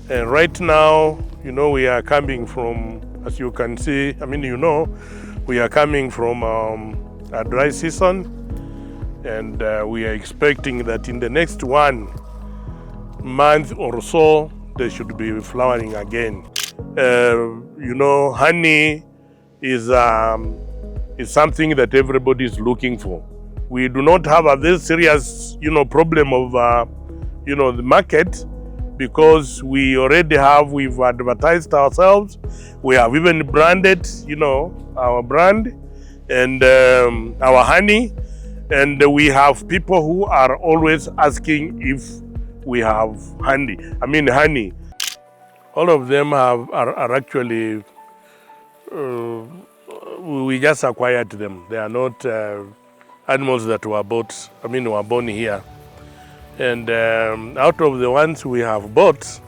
And right now, we are coming from, as you can see, we are coming from a dry season, and we are expecting that in the next 1 month or so, they should be flowering again. Honey is something that everybody is looking for. We do not have a very serious, problem of, the market, because we've advertised ourselves. We have even branded, our brand and our honey. And we have people who are always asking if we have honey. All of them are actually, we just acquired them. They are not animals that were born here. And out of the ones we have bought,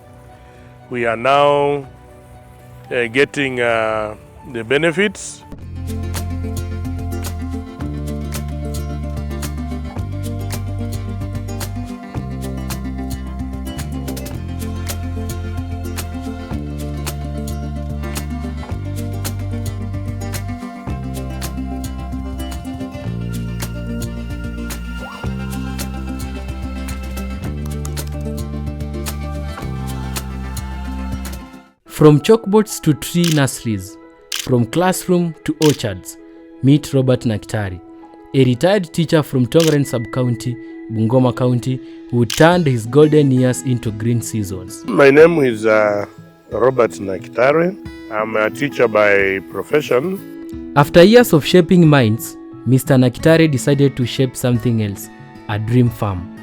we are now getting the benefits. From chalkboards to tree nurseries, from classroom to orchards, meet Robert Nakitare, a retired teacher from Tongaren Sub-County, Bungoma County, who turned his golden years into green seasons. My name is Robert Nakitare. I'm a teacher by profession. After years of shaping minds, Mr. Nakitare decided to shape something else, a dream farm.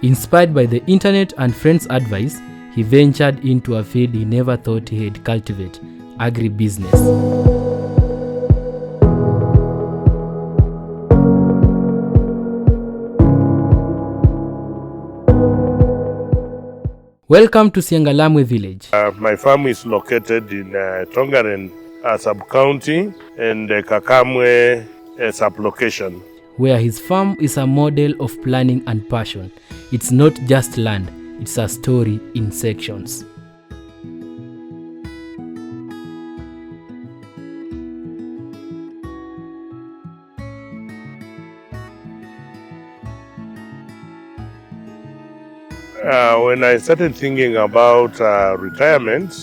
Inspired by the internet and friends' advice, he ventured into a field he never thought he'd cultivate, agribusiness. Welcome to Siangalamwe village. My farm is located in Tongaren Sub-County and Kakamwe Sub-Location, where his farm is a model of planning and passion. It's not just land, it's a story in sections. When I started thinking about retirement,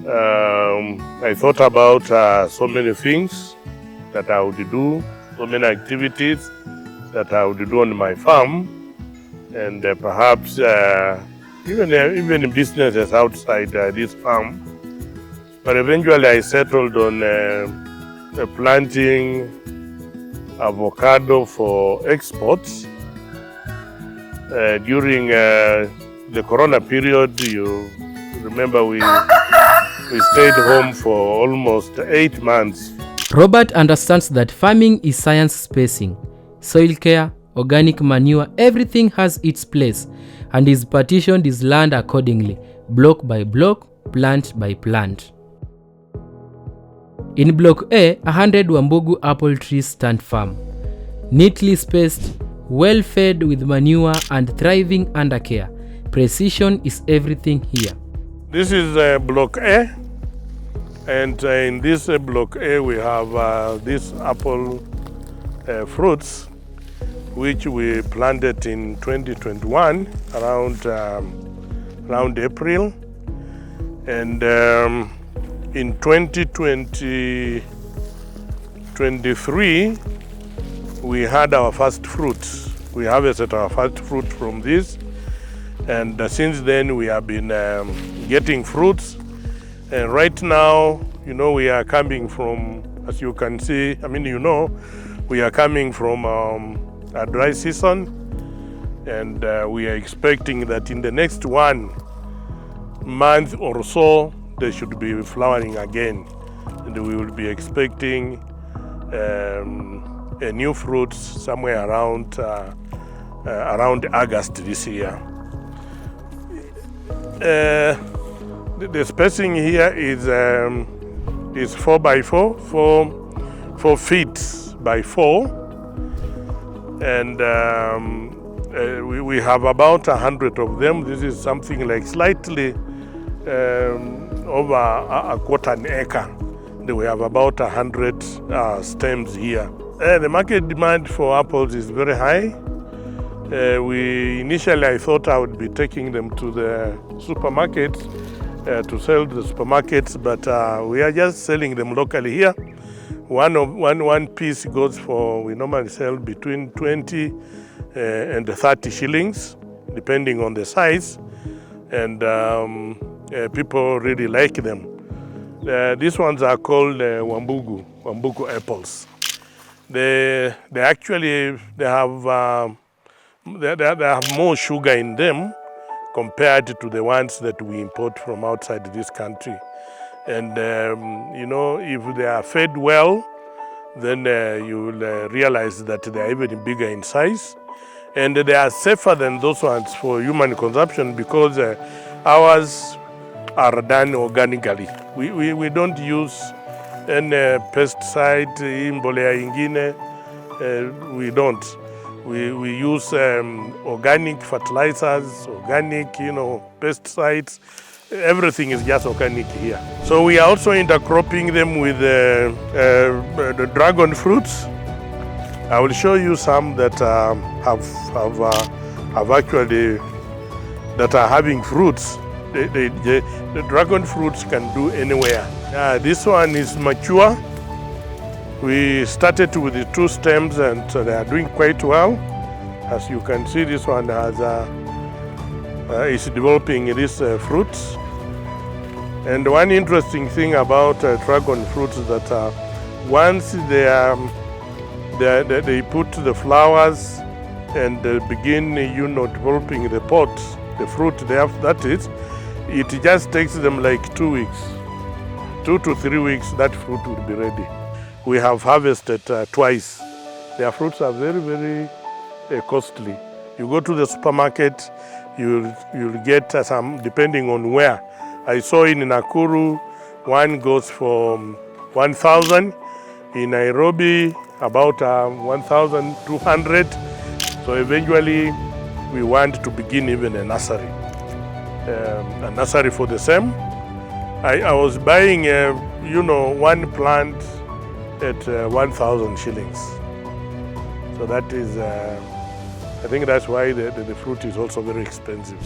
I thought about so many things that I would do, so many activities that I would do on my farm, and perhaps even businesses outside this farm. But eventually I settled on planting avocado for exports. During the Corona period, you remember we stayed home for almost 8 months. Robert understands that farming is science spacing, soil care, organic manure, everything has its place, and he's partitioned his land accordingly, block by block, plant by plant. In Block A, 100 Wambugu apple trees stand firm, neatly spaced, well fed with manure and thriving under care. Precision is everything here. This is Block A, and in this Block A we have these apple fruits, which we planted in 2021 around April, and in 2023 we had our first fruit. We harvested our first fruit from this, and since then we have been getting fruits. And right now, we are coming from, as you can see, we are coming from a dry season, and we are expecting that in the next 1 month or so they should be flowering again, and we will be expecting a new fruits somewhere around August this year. The spacing here is 4 by 4, 4 feet by 4, and we have about 100 of them. This is something like slightly over a quarter an acre. We have about 100 stems here. The market demand for apples is very high. Initially I thought I would be taking them to the supermarkets to sell to the supermarkets, but we are just selling them locally here. One piece goes for, we normally sell between 20 and 30 shillings, depending on the size, and people really like them. These ones are called Wambugu apples. They have more sugar in them compared to the ones that we import from outside this country. And if they are fed well, then you will realize that they are even bigger in size. And they are safer than those ones for human consumption because ours are done organically. We don't use any pesticide, mbolea ingine. We don't. We use organic fertilizers, organic, pesticides. Everything is just organic here. So we are also intercropping them with the dragon fruits. I will show you some that have actually that are having fruits. The dragon fruits can do anywhere. This one is mature. We started with the 2 stems and they are doing quite well. As you can see, this one is developing these fruits. And one interesting thing about dragon fruits is that once they put the flowers and begin, developing the pods, the fruit it just takes them like 2 weeks. 2 to 3 weeks, that fruit will be ready. We have harvested twice. Their fruits are very, very costly. You go to the supermarket, you'll get some, depending on where. I saw in Nakuru, one goes for 1,000. In Nairobi, about 1,200. So eventually, we want to begin even a nursery for the same. I was buying, one plant at 1,000 shillings. So that is, I think that's why the fruit is also very expensive.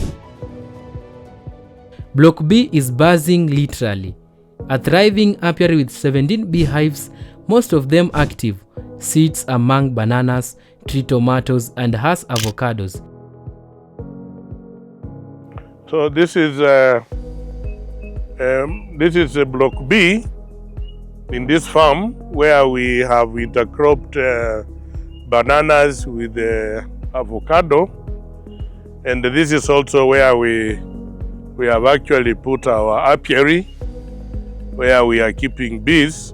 Block B is buzzing literally. A thriving apiary with 17 beehives, most of them active, sits among bananas, tree tomatoes, and has avocados. So this is Block B in this farm where we have intercropped bananas with avocado, and this is also where we have actually put our apiary where we are keeping bees.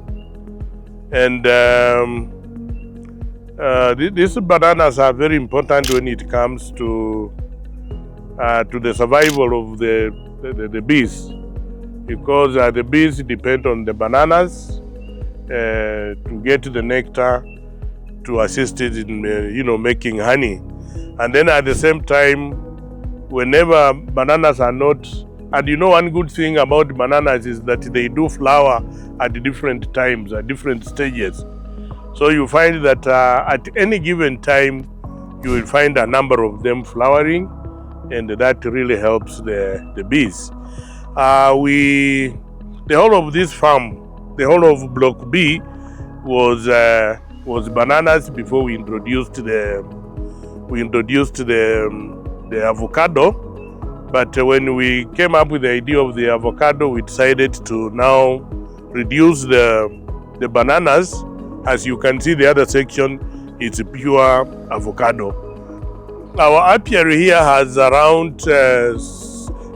And these bananas are very important when it comes to the survival of the bees, because the bees depend on the bananas to get the nectar to assist it in making honey. And then at the same time, whenever bananas are not, and one good thing about bananas is that they do flower at different times, at different stages. So you find that at any given time, you will find a number of them flowering, and that really helps the bees. The whole of this farm, the whole of Block B was bananas before we introduced the avocado. But when we came up with the idea of the avocado, we decided to now reduce the bananas. As you can see, the other section is pure avocado. Our apiary here has around,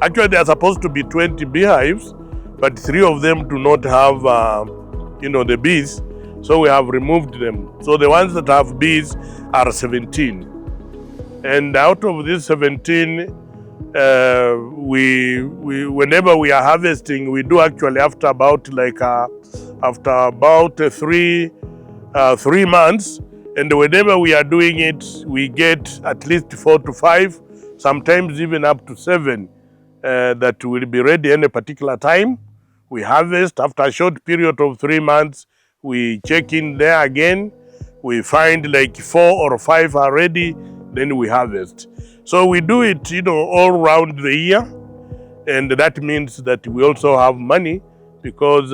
actually there are supposed to be 20 beehives, but 3 of them do not have, the bees. So we have removed them. So the ones that have bees are 17. And out of these 17, whenever we are harvesting, we do actually after about 3 months, and whenever we are doing it, we get at least 4 to 5, sometimes even up to 7 that will be ready any particular time. We harvest. After a short period of 3 months, we check in there again. We find like 4 or 5 are ready, then we harvest. So we do it, all around the year, and that means that we also have money because,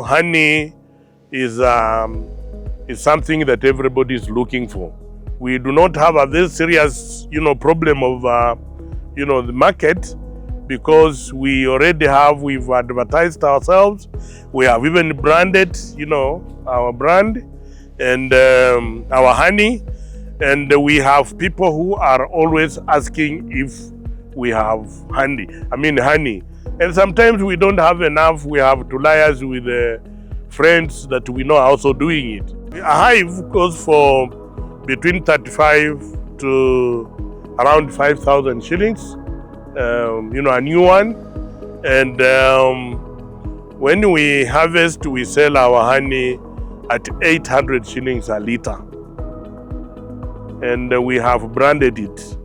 honey is something that everybody is looking for. We do not have a very serious, problem of, the market, because we've advertised ourselves. We have even branded, our brand and our honey. And we have people who are always asking if we have honey. And sometimes we don't have enough. We have to liaise with friends that we know are also doing it. A hive goes for between 35 to around 5,000 shillings. A new one. And when we harvest, we sell our honey at 800 shillings a liter. And we have branded it.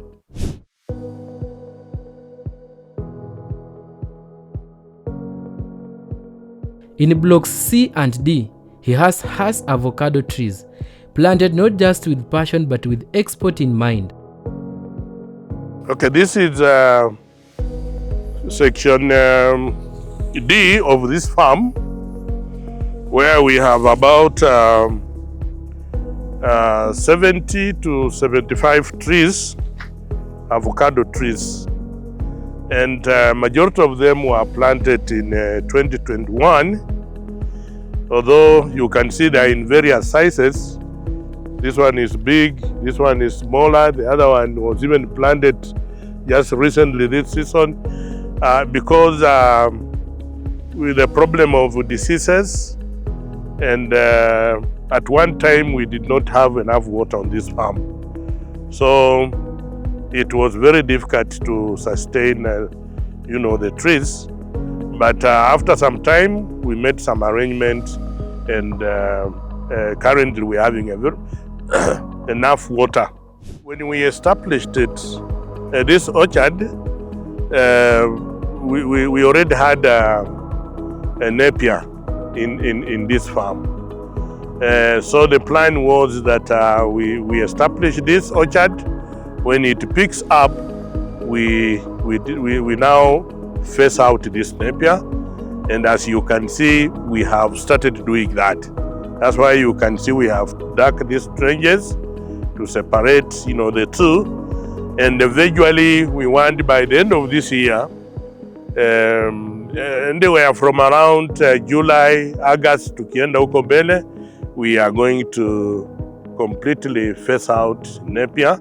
In blocks C and D, he has avocado trees, planted not just with passion but with export in mind. Okay, this is section D of this farm, where we have about 70 to 75 trees, avocado trees. And majority of them were planted in 2021, although you can see they're in various sizes. This one is big, this one is smaller, the other one was even planted just recently this season, because with the problem of diseases, and at one time we did not have enough water on this farm. So it was very difficult to sustain the trees. But after some time we made some arrangements, and currently we're having enough water. When we established it, this orchard, we already had a napier in this farm. So the plan was that we establish this orchard. When it picks up, we now phase out this napier, and as you can see, we have started doing that. That's why you can see we have dug these trenches to separate, the two, and eventually we want by the end of this year, anywhere from around July, August to Kienda huko mbele, we are going to completely phase out napier,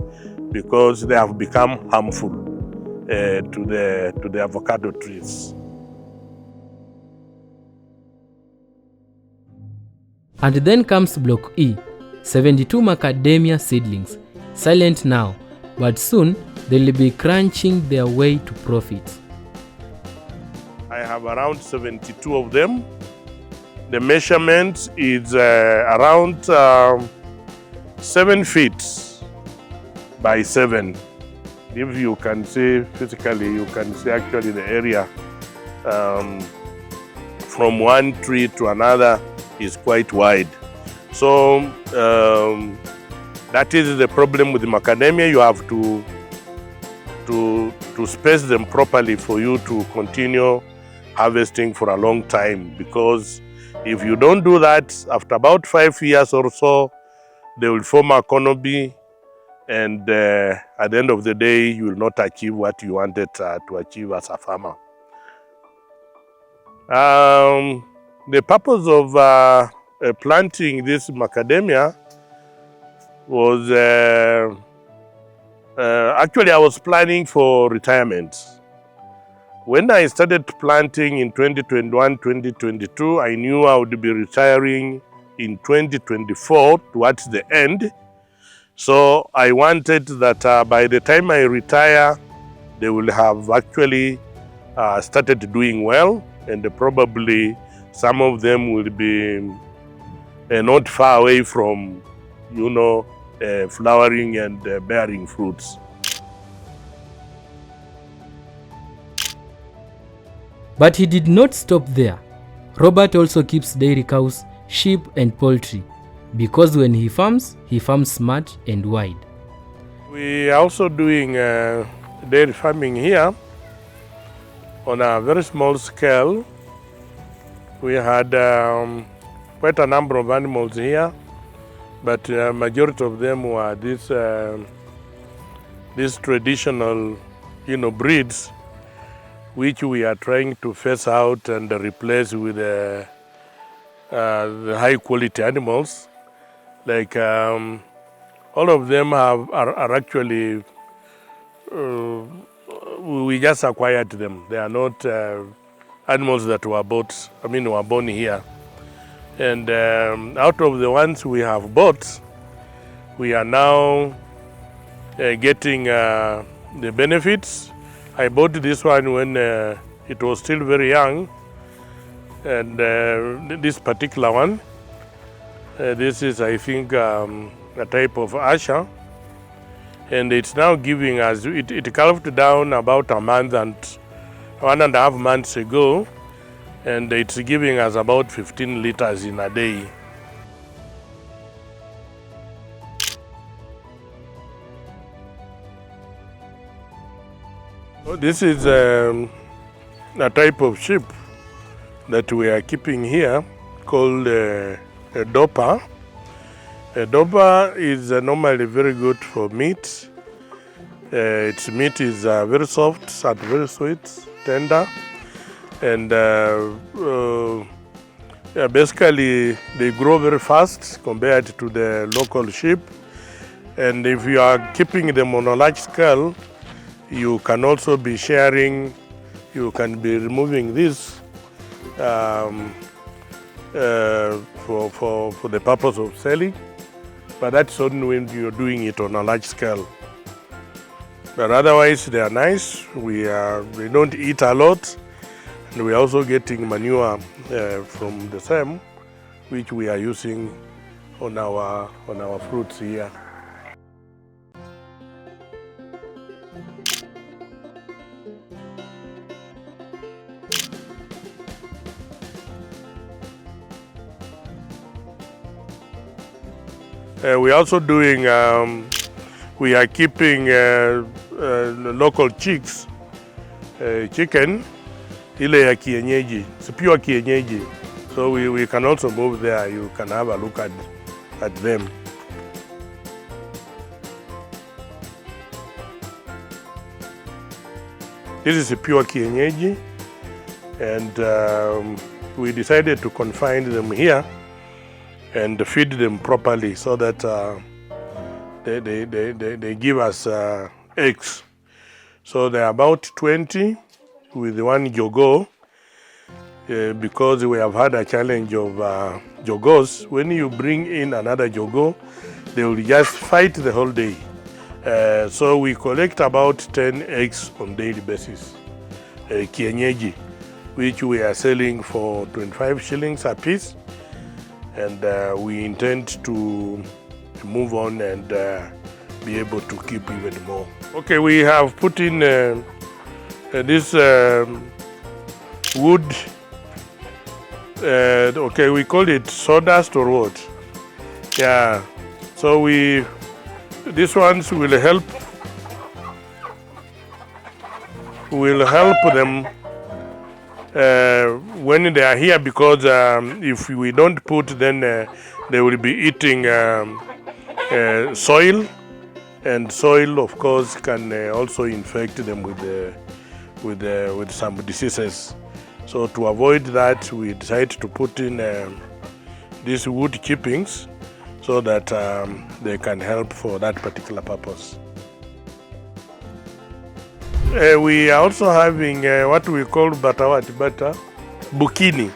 because they have become harmful to the avocado trees. And then comes Block E, 72 macadamia seedlings, silent now, but soon they'll be crunching their way to profit. I have around 72 of them. The measurement is around 7 feet by 7. If you can see physically, you can see actually the area from one tree to another is quite wide. So that is the problem with the macadamia. You have to space them properly for you to continue harvesting for a long time, because if you don't do that, after about 5 years or so, they will form a canopy, and at the end of the day, you will not achieve what you wanted to achieve as a farmer. The purpose of planting this macadamia was, actually I was planning for retirement. When I started planting in 2021, 2022, I knew I would be retiring in 2024 towards the end. So I wanted that by the time I retire, they will have actually started doing well, and probably some of them will be not far away from, flowering and bearing fruits. But he did not stop there. Robert also keeps dairy cows, sheep and poultry, because when he farms smart and wide. We are also doing dairy farming here on a very small scale. We had quite a number of animals here, but majority of them were these traditional, breeds, which we are trying to phase out and replace with the high quality animals. Like all of them are actually, we just acquired them. They are not animals that were born here. And out of the ones we have bought, we are now getting the benefits. I bought this one when it was still very young, and this particular one, this is, I think, a type of Asha, and it's now giving us, it calved down about a month and 1.5 months ago, and it's giving us about 15 liters in a day. This is a type of sheep that we are keeping here called a dopa. A dopa is normally very good for meat. Its meat is very soft and very sweet, tender, and basically they grow very fast compared to the local sheep. And if you are keeping them on a large scale, you can also be sharing, you can be removing this for the purpose of selling, but that's only when you're doing it on a large scale. But otherwise they are nice. We don't eat a lot, and we're also getting manure from the same, which we are using on our fruits here. We're also doing, we are keeping local chicks, chicken, ile ya kienyeji, it's pure kienyeji. So we can also move there, you can have a look at them. This is a pure kienyeji, and we decided to confine them here and feed them properly so that they give us eggs. So there are about 20 with one jogo, because we have had a challenge of jogos. When you bring in another jogo, they will just fight the whole day. So we collect about 10 eggs on daily basis, kienyeji, which we are selling for 25 shillings a piece. And we intend to move on and be able to keep even more. Okay, we have put in this wood, okay, we call it sawdust or what? Yeah, so these ones will help them when they are here, because if we don't put, then they will be eating soil, and soil of course can also infect them with some diseases. So to avoid that, we decided to put in these wood chippings so that they can help for that particular purpose. We are also having what we call butter bukini.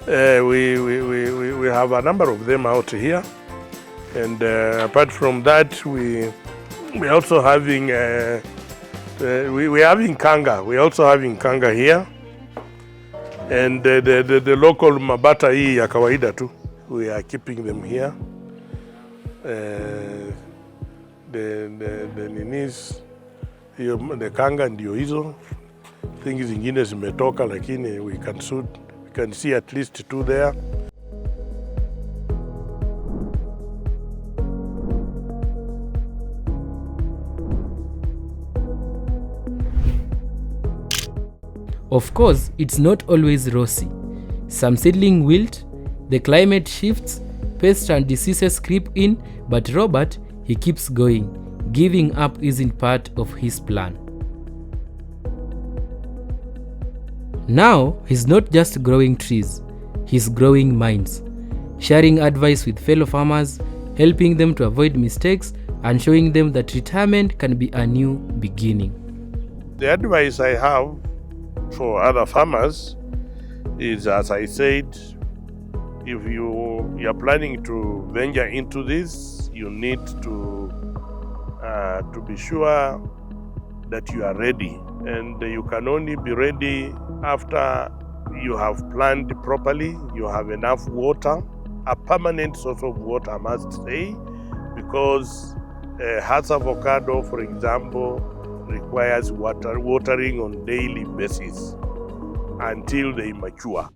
We have a number of them out here, and apart from that, we also having we having kanga. We also having kanga here, and the local mabata hii ya kawaida tu. We are keeping them here. The ninis, the kanga ndio hizo, things zingine zimetoka, lakini we can see at least 2 there. Of course, it's not always rosy. Some seedling wilt, the climate shifts, pests and diseases creep in, but Robert, he keeps going. Giving up isn't part of his plan. Now, he's not just growing trees, he's growing minds, sharing advice with fellow farmers, helping them to avoid mistakes, and showing them that retirement can be a new beginning. The advice I have for other farmers is, as I said, if you're planning to venture into this, you need to be sure that you are ready, and you can only be ready after you have planned properly, you have enough water, a permanent source of water, I must say, because Hearts avocado, for example, requires watering on daily basis until they mature.